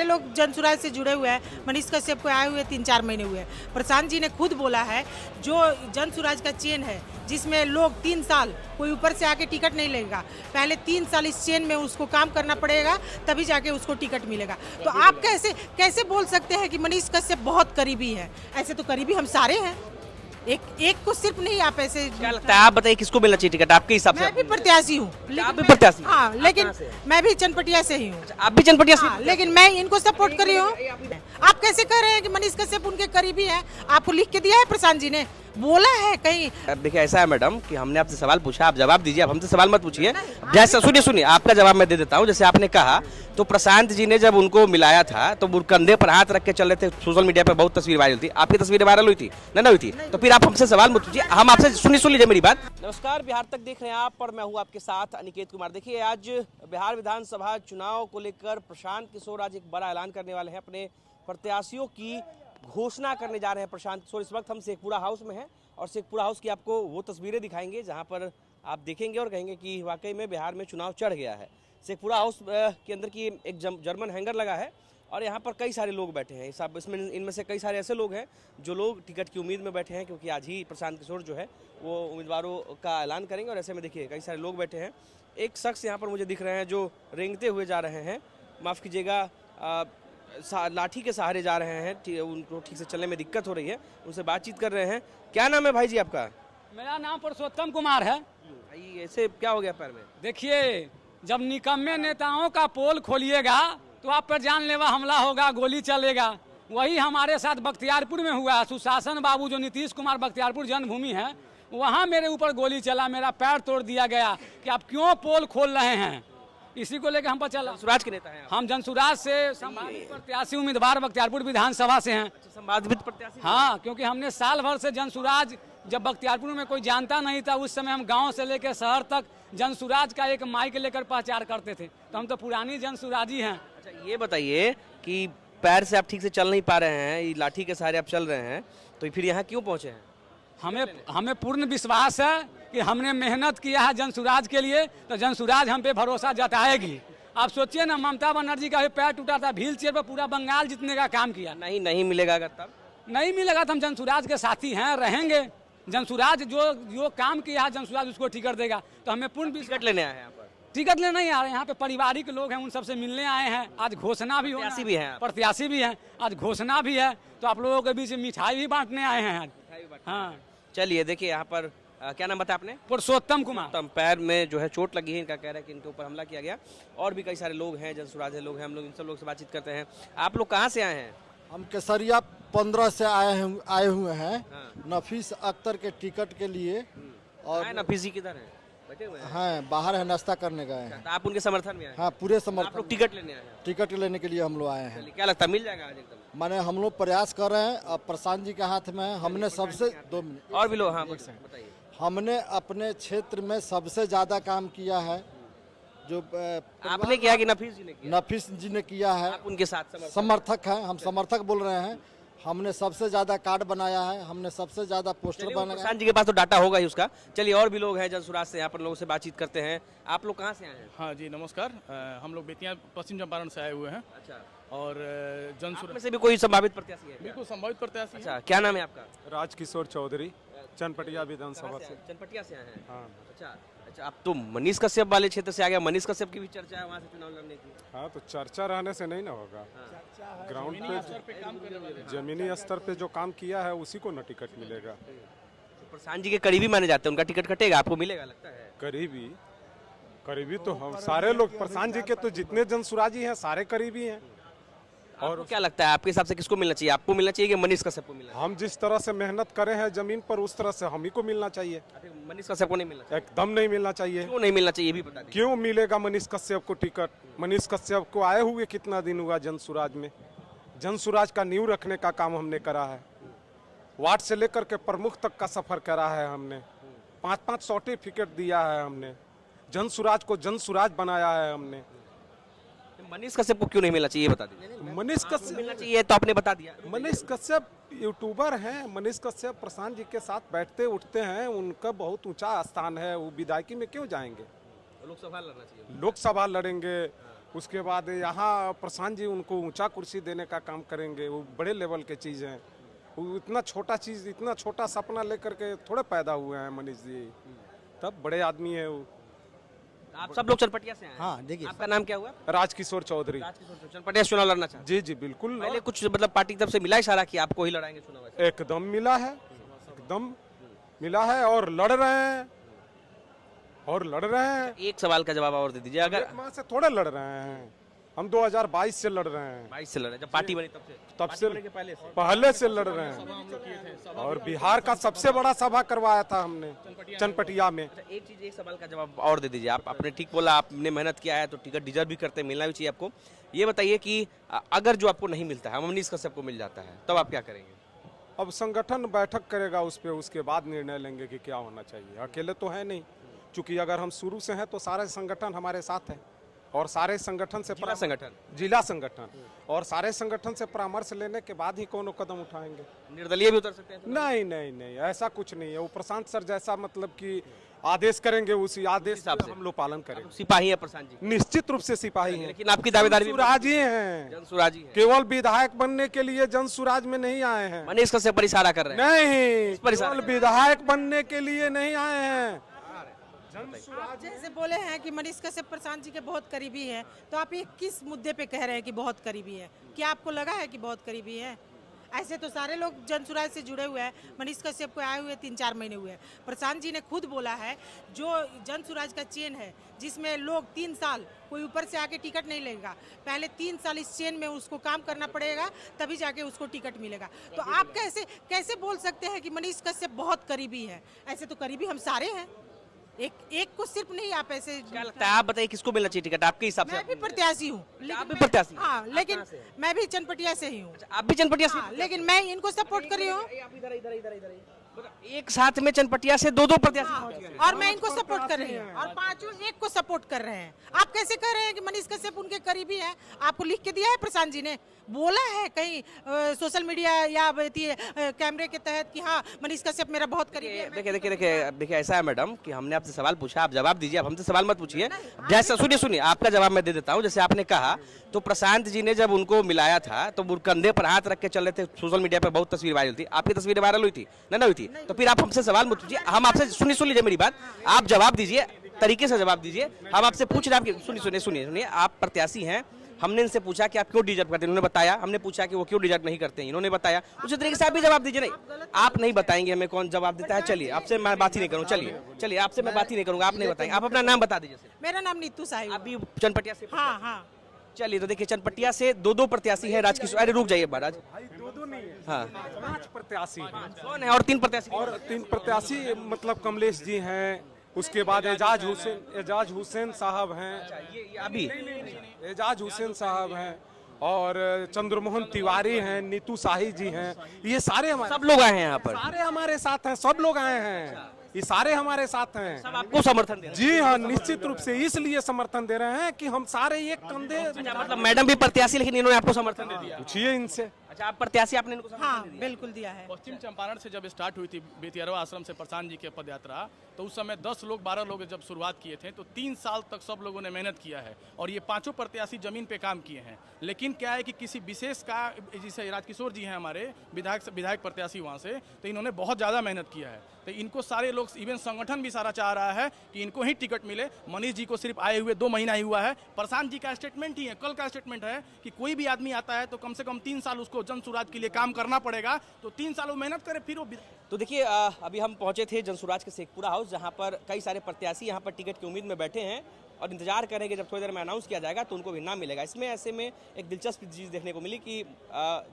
लोग जनसुराज से जुड़े हुए हैं। मनीष कश्यप को आए हुए 3-4 महीने हुए हैं। प्रशांत जी ने खुद बोला है जो जनसुराज का चेन है जिसमें लोग 3 साल कोई ऊपर से आके टिकट नहीं लेगा, पहले 3 साल इस चेन में उसको काम करना पड़ेगा तभी जाके उसको टिकट मिलेगा। तो आप कैसे बोल सकते हैं कि मनीष कश्यप बहुत करीबी है? ऐसे तो करीबी हम सारे हैं, एक को सिर्फ नहीं। आप ऐसे क्या लगता है, आप बताइए किसको मिलना चाहिए टिकट आपके हिसाब से? मैं भी प्रत्याशी हूँ, आप भी प्रत्याशी? हाँ, लेकिन मैं भी चनपटिया से ही हूँ। आप भी चनपटिया से? हाँ, लेकिन मैं इनको सपोर्ट कर रही हूँ। आप कैसे कह रहे हैं कि मनीष कश्यप उनके करीबी है? आपको लिख के दिया है प्रशांत जी ने, बोला है कहीं? अब देखिए ऐसा है मैडम कि हमने आपसे सवाल पूछा, आप जवाब दीजिए, आप हमसे सवाल मत पूछिए। जैसे सुनिए आपका जवाब मैं दे देता हूँ। जैसे आपने कहा तो प्रशांत जी ने जब उनको मिलाया था तो वो कंधे पर हाथ रख के चल रहे थे, सोशल मीडिया पर बहुत तस्वीर वायरल थी। आपकी तस्वीरें वायरल हुई थी ना? हुई थी? तो फिर आप हमसे सवाल मत पूछिए, हम आपसे सुन लीजिए मेरी बात। नमस्कार, बिहार तक देख रहे हैं आप और मैं हूँ आपके साथ अनिकेत कुमार। देखिए आज बिहार विधानसभा चुनाव को लेकर प्रशांत किशोर आज एक बड़ा ऐलान करने वाले हैं, अपने प्रत्याशियों की घोषणा करने जा रहे हैं प्रशांत किशोर। इस वक्त हम शेखपुरा हाउस में हैं और शेखपुरा हाउस की आपको वो तस्वीरें दिखाएंगे जहां पर आप देखेंगे और कहेंगे कि वाकई में बिहार में चुनाव चढ़ गया है। शेखपुरा हाउस के अंदर की एक जर्मन हैंगर लगा है और यहाँ पर कई सारे लोग बैठे हैं। सब इसमें इनमें से कई सारे ऐसे लोग हैं जो लोग टिकट की उम्मीद में बैठे हैं, क्योंकि आज ही प्रशांत किशोर जो है वो उम्मीदवारों का ऐलान करेंगे। और ऐसे में देखिए कई सारे लोग बैठे हैं। एक शख्स यहाँ पर मुझे दिख रहे हैं जो रेंगते हुए जा रहे हैं, माफ़ कीजिएगा, लाठी के सहारे जा रहे हैं, उनको ठीक से चलने में दिक्कत हो रही है। उनसे बातचीत कर रहे हैं। क्या नाम है भाई जी आपका? मेरा नाम पुरुषोत्तम कुमार है। ऐसे क्या हो गया पैर में? देखिए, जब निकम्मे नेताओं का पोल खोलिएगा तो आप पर जानलेवा हमला होगा, गोली चलेगा। वही हमारे साथ बख्तियारपुर में हुआ। सुशासन बाबू जो नीतीश कुमार बख्तियारपुर जन्मभूमि है, वहाँ मेरे ऊपर गोली चला, मेरा पैर तोड़ दिया गया कि आप क्यों पोल खोल रहे हैं। इसी को लेकर हम पर चला। जनसुराज के नेता हैं आप? हम जनसुराज से संभावित प्रत्याशी उम्मीदवार बख्तियारपुर विधानसभा से हैं। संभावित प्रत्याशी? हाँ, क्योंकि हमने साल भर से जनसुराज, जब बख्तियारपुर में कोई जानता नहीं था उस समय हम गांव से लेकर शहर तक जनसुराज का एक माइक लेकर प्रचार करते थे। तो हम तो पुरानी जनसुराजी हैं। अच्छा, ये बताइए कि पैर से आप ठीक से चल नहीं पा रहे हैं, लाठी के सहारे आप चल रहे हैं, तो फिर यहाँ क्यों पहुँचे हैं? हमें पूर्ण विश्वास है कि हमने मेहनत किया है जनसुराज के लिए, तो जनसुराज हम पे भरोसा जताएगी। आप सोचिए ना, ममता बनर्जी का भी पैर टूटा था, व्हील चेयर पर पूरा बंगाल जीतने का काम किया। नहीं मिलेगा अगर तब? नहीं मिलेगा तो हम जनसुराज के साथी हैं, रहेंगे। जनसुराज जो काम किया है जनसुराज उसको टिकट देगा। तो हमें पूर्ण टिकट लेने आए हैं यहाँ पर? टिकट लेने नहीं आ रहे, यहाँ पे पारिवारिक लोग हैं, उन सबसे मिलने आए हैं। आज घोषणा भी प्रत्याशी भी हैं? प्रत्याशी भी हैं, आज घोषणा भी है, तो आप लोगों के बीच मिठाई भी बांटने आए हैं आज। हाँ, चलिए देखिए यहाँ पर क्या नाम बताया आपने? पुरुषोत्तम कुमार। पैर में जो है चोट लगी है, इनका कह रहा है कि इनके ऊपर हमला किया गया। और भी कई सारे लोग हैं, जनसुराज लोग हैं, हम लोग इन सब लोग से बातचीत करते हैं। आप लोग कहाँ से आए हैं? हम केसरिया 15 से आए हुए हैं। हाँ। नफीस अख्तर के टिकट के लिए। और नफीस जी किधर है? बैठे हुए हैं? हाँ, बाहर है, नाश्ता करने गए हैं। तो आप उनके समर्थन में आए? हाँ, पूरे समर्थन। आप लोग टिकट लेने आए हैं? टिकट लेने के लिए हम लोग आए हैं। क्या लगता है मिल जाएगा आज एकदम? माने हम लोग प्रयास कर रहे हैं। अब प्रशांत जी के हाथ में है। हमने सबसे 2 मिनट और भी लोग, हाँ बताइए। हमने अपने क्षेत्र में सबसे ज्यादा काम किया है। जो आपने किया कि नफीस जी ने किया? नफीस जी ने किया है। आप उनके साथ समर्थक हैं, हम समर्थक बोल रहे हैं। हमने सबसे ज्यादा कार्ड बनाया है, हमने सबसे ज्यादा पोस्टर बनाया। प्रशांत जी के पास तो डाटा होगा ही उसका। चलिए और भी लोग हैं जनसुराज से, यहाँ पर लोगों से बातचीत करते हैं। आप लोग कहाँ से आए हैं? हाँ जी, नमस्कार। हम लोग बेतिया पश्चिम चंपारण से आए हुए हैं। अच्छा। और जनसुराज में से भी कोई संभावित प्रत्याशी है? बिल्कुल संभावित प्रत्याशी। अच्छा, क्या नाम है आपका? राजकिशोर चौधरी, चनपटिया विधानसभा से। चनपटिया से आए हैं? हाँ। अच्छा, आप तो मनीष कश्यप वाले क्षेत्र से आ गया। मनीष कश्यप की भी चर्चा है वहाँ से चुनाव लड़ने की। हाँ, तो चर्चा रहने से नहीं ना होगा। ग्राउंड पे जमीनी स्तर पे जो काम किया है उसी को न टिकट मिलेगा। तो प्रशांत जी के करीबी माने जाते हैं, उनका टिकट कटेगा, आपको मिलेगा लगता है? करीबी तो हम सारे लोग, प्रशांत जी के तो जितने जनसुराजी हैं सारे करीबी हैं। और क्या लगता है आपके हिसाब से किसको मिलना चाहिए? आपको मिलना चाहिए कि मनीष कश्यप को मिलना चाहिए? हम जिस तरह से मेहनत करे हैं जमीन पर उस तरह से हम ही को मिलना चाहिए। मनीष कश्यप को नहीं मिलना चाहिए? एकदम नहीं मिलना चाहिए। क्यों नहीं मिलना चाहिए ये भी बता दीजिए। क्यों मिलेगा मनीष कश्यप को टिकट? मनीष कश्यप को आए हुए कितना दिन हुआ जनसुराज में। जनसुराज का नींव रखने का काम हमने करा है। वार्ड से लेकर के प्रमुख तक का सफर करा है हमने। 5-5 सर्टिफिकेट दिया है हमने। जनसुराज को जनसुराज बनाया है हमने। मनीष कश्यप को क्यों नहीं मिलना चाहिए बता दीजिए। मनीष कश्यप मिलना चाहिए तो आपने बता दिया। मनीष कश्यप यूट्यूबर हैं। मनीष कश्यप प्रशांत जी के साथ बैठते उठते हैं, उनका बहुत ऊंचा स्थान है। वो विधायकी में क्यों जाएंगे? लोकसभा लड़ना चाहिए। लोकसभा लड़ेंगे, उसके बाद यहाँ प्रशांत जी उनको ऊंचा कुर्सी देने का काम करेंगे, वो बड़े लेवल के चीज़ हैं। वो इतना छोटा चीज़, इतना छोटा सपना लेकर के थोड़े पैदा हुए हैं मनीष जी, तब बड़े आदमी है वो। आप सब लोग चनपटिया से आए हैं? हाँ देखिए, आपका नाम क्या हुआ? राजकिशोर चौधरी। चनपटिया से चुनाव लड़ना चाहते जी जी बिल्कुल, हैं? पहले कुछ मतलब पार्टी की तरफ से मिला इशारा कि आपको ही लड़ाएंगे चुनाव? एकदम मिला है, एकदम मिला है और लड़ रहे हैं, और लड़ रहे हैं। एक सवाल का जवाब और दे दीजिए। अगर एक माह से थोड़े लड़ रहे हैं, हम 2022 से लड़ रहे हैं, 22 से लड़े, जब पार्टी बनी तब से पहले से लड़ रहे हैं। और बिहार का सबसे बड़ा सभा करवाया था हमने चनपटिया में। एक चीज, एक सवाल का जवाब और दे दीजिए। आप आपने ठीक बोला, आपने मेहनत किया है तो टिकट डिजर्व भी करते हैं, मिलना भी चाहिए आपको। ये बताइए कि अगर जो आपको नहीं मिलता है, मनीष कश्यप को मिल जाता है, तब आप क्या करेंगे? अब संगठन बैठक करेगा उस पे, उसके बाद निर्णय लेंगे कि क्या होना चाहिए। अकेले तो है नहीं, क्योंकि अगर हम शुरू से हैं तो सारे संगठन हमारे साथ हैं, और सारे संगठन से जिला संगठन और सारे संगठन से परामर्श लेने के बाद ही कोनो कदम उठाएंगे। निर्दलीय भी उतर सकते हैं? नहीं नहीं नहीं, ऐसा कुछ नहीं है। वो प्रशांत सर जैसा मतलब कि आदेश करेंगे, उसी आदेश हिसाब से हम लोग पालन करेंगे। सिपाही है प्रशांत जी? निश्चित रूप से सिपाही हैं, लेकिन आपकी दावेदारी भी जनसुराजी हैं, जनसुराजी है। केवल विधायक बनने के लिए जनसुराज में नहीं आए हैं। मनीष कश्यप पर इशारा कर रहे हैं? नहीं, पर इशारा केवल विधायक बनने के लिए नहीं आए हैं। आप जैसे बोले हैं कि मनीष कश्यप प्रशांत जी के बहुत करीबी हैं, तो आप ये किस मुद्दे पे कह रहे हैं कि बहुत करीबी है? क्या आपको लगा है कि बहुत करीबी है? ऐसे तो सारे लोग जनसुराज से जुड़े हुए हैं। मनीष कश्यप को आए हुए 3-4 महीने हुए हैं। प्रशांत जी ने खुद बोला है, जो जनसुराज का चेन है जिसमें लोग 3 साल कोई ऊपर से आके टिकट नहीं लेगा, पहले 3 साल इस चेन में उसको काम करना पड़ेगा, तभी जाके उसको टिकट मिलेगा। तो आप कैसे बोल सकते हैं कि मनीष कश्यप बहुत करीबी है? ऐसे तो करीबी हम सारे हैं, एक को सिर्फ नहीं। आप ऐसे क्या लगता है, आप बताइए किसको मिलना चाहिए टिकट आपके हिसाब से? मैं भी प्रत्याशी हूँ, आप भी प्रत्याशी? हाँ, लेकिन मैं भी चनपटिया से ही हूँ। आप भी चनपटिया से? हाँ, लेकिन मैं इनको सपोर्ट कर रही हूँ। एक साथ में चनपटिया से दो प्रत्याशी पहुंच गए। और मैं इनको सपोर्ट कर रही हूँ, और पांचों एक को सपोर्ट कर रहे हैं। आप कैसे कह रहे हैं कि मनीष कश्यप उनके करीबी है? आपको लिख के दिया है प्रशांत जी ने, बोला है कहीं सोशल मीडिया या कैमरे के तहत कि हाँ मनीष कश्यप मेरा बहुत करीबी है? देखिए ऐसा है मैडम कि हमने आपसे सवाल पूछा, आप जवाब दीजिए। आप हमसे सवाल मत पूछिए। जैसा सुनिए आपका जवाब मैं दे देता हूँ। जैसे आपने कहा, तो प्रशांत जी ने जब उनको मिलाया था तो वो कंधे पर हाथ रख के चल रहे थे, सोशल मीडिया पर बहुत तस्वीर वायरल थी। आपकी तस्वीर वायरल हुई थी? नहीं हुई थी? तो फिर आप हमसे सवाल मत पूछिए, हम आपसे सुन लीजिए मेरी बात, आप जवाब दीजिए, तरीके से जवाब दीजिए। हम आपसे पूछ रहे हैं, आपकी सुनिए, आप प्रत्याशी हैं, हमने इनसे पूछा कि आप क्यों डिजर्व करते हैं, इन्होंने बताया। हमने पूछा कि वो क्यों डिजर्व नहीं करते हैं, इन्होंने बताया। उसी तरीके से आप भी जवाब दीजिए। नहीं, आप नहीं बताएंगे हमें कौन जवाब देता है। चलिए, आपसे मैं बात ही नहीं करूँ। चलिए आपसे मैं बात ही नहीं करूँगा, आप नहीं बताएंगे। आप अपना नाम बता दीजिए। मेरा नाम नीतू साहिब। आप भी चनपटिया से? हाँ हाँ। चलिए, तो देखिए चनपटिया से दो प्रत्याशी है। राजकिशोर, अरे रुक जाइए महाराज। दो नहीं है, हाँ, 5 प्रत्याशी कौन है? और 3 प्रत्याशी? और 3 प्रत्याशी मतलब कमलेश जी हैं, उसके बाद एजाज हुसैन साहब हैं, ये अभी एजाज हुसैन साहब हैं, और चंद्रमोहन तिवारी हैं, नीतू शाही जी हैं। ये सारे हमारे, सब लोग आए हैं यहाँ पर? सारे हमारे साथ हैं, सब लोग आए हैं, ये सारे हमारे साथ हैं। सब आपको समर्थन दे रहे हैं? जी हाँ, निश्चित रूप से इसलिए समर्थन दे रहे हैं कि हम सारे एक कंधे। मतलब मैडम भी प्रत्याशी, लेकिन इन्होंने आपको समर्थन दे दिया? पूछिए इनसे। अच्छा, आप प्रत्याशी, आपने इनको समर्थन हाँ दे दिया? बिल्कुल दिया है। पश्चिम चंपारण से जब स्टार्ट हुई थी बेतियारवा आश्रम से प्रशांत जी के पद यात्रा, तो उस समय 10 लोग 12 लोग जब शुरुआत किए थे, तो 3 साल तक सब लोगों ने मेहनत किया है, और ये 5 प्रत्याशी जमीन पे काम किए हैं। लेकिन क्या है कि किसी विशेष का, जैसे राजकिशोर जी हैं हमारे विधायक प्रत्याशी वहाँ से, तो इन्होंने बहुत ज़्यादा मेहनत किया है। तो इनको सारे लोग, इवन संगठन भी सारा चाह रहा है कि इनको ही टिकट मिले। मनीष जी को सिर्फ आए हुए 2 महीना ही हुआ है। प्रशांत जी का स्टेटमेंट ही है, कल का स्टेटमेंट है कि कोई भी आदमी आता है तो कम से कम 3 साल उसको जनसुराज के लिए काम करना पड़ेगा, तो 3 साल वो मेहनत करे, फिर वो। तो देखिए, अभी हम पहुंचे थे जनसुराज के शेखपुरा हाउस, जहां पर कई सारे प्रत्याशी यहां पर टिकट की उम्मीद में बैठे हैं और इंतजार करेंगे जब थोड़ी देर में अनाउंस किया जाएगा तो उनको भी नाम मिलेगा। इसमें ऐसे में एक दिलचस्प चीज़ देखने को मिली कि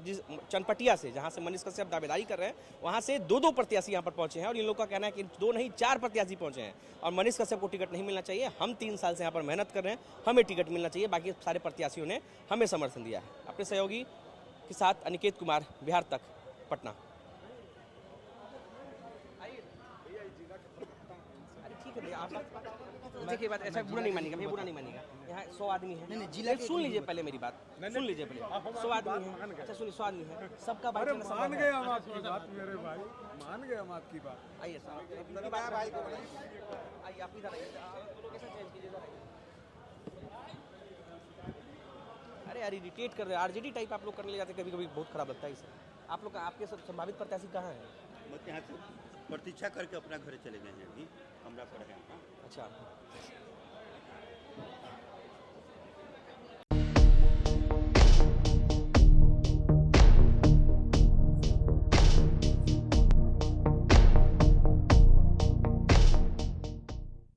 जिस चनपटिया से, जहां से मनीष कश्यप दावेदारी कर रहे हैं, वहां से 2 प्रत्याशी यहां पर पहुंचे हैं, और इन लोगों का कहना है कि 2 नहीं 4 प्रत्याशी पहुंचे हैं, और मनीष कश्यप को टिकट नहीं मिलना चाहिए। हम 3 साल से यहाँ पर मेहनत कर रहे हैं, हमें टिकट मिलना चाहिए। बाकी सारे प्रत्याशियों ने हमें समर्थन दिया है। अपने सहयोगी के साथ अनिकेत कुमार, बिहार तक, पटना। देखिए, बात ऐसा बुरा नहीं मानेगा, भैया बुरा नहीं मानेगा। यहाँ 100 आदमी है। नहीं, जिला सुन लीजिए पहले मेरी बात, सुन लीजिए पहले। 100 आदमी है। अच्छा सुनिए, 100 आदमी है, सबका भाई मान गए हम आपकी बात, मेरे भाई मान गए हम आपकी बात। आइए साहब, आइए आप इधर आइए, लोकेशन चेंज कीजिए। यार इरिटेट कर रहे हैं, आरजेडी टाइप आप लोग करने ले जाते हैं, कभी कभी बहुत खराब लगता है इसे। आप लोग आपके संभावित प्रत्याशी कहाँ हैं? मत यहाँ से प्रतीक्षा करके अपना घर चले गए हैं, अभी कमरा पर है। अच्छा,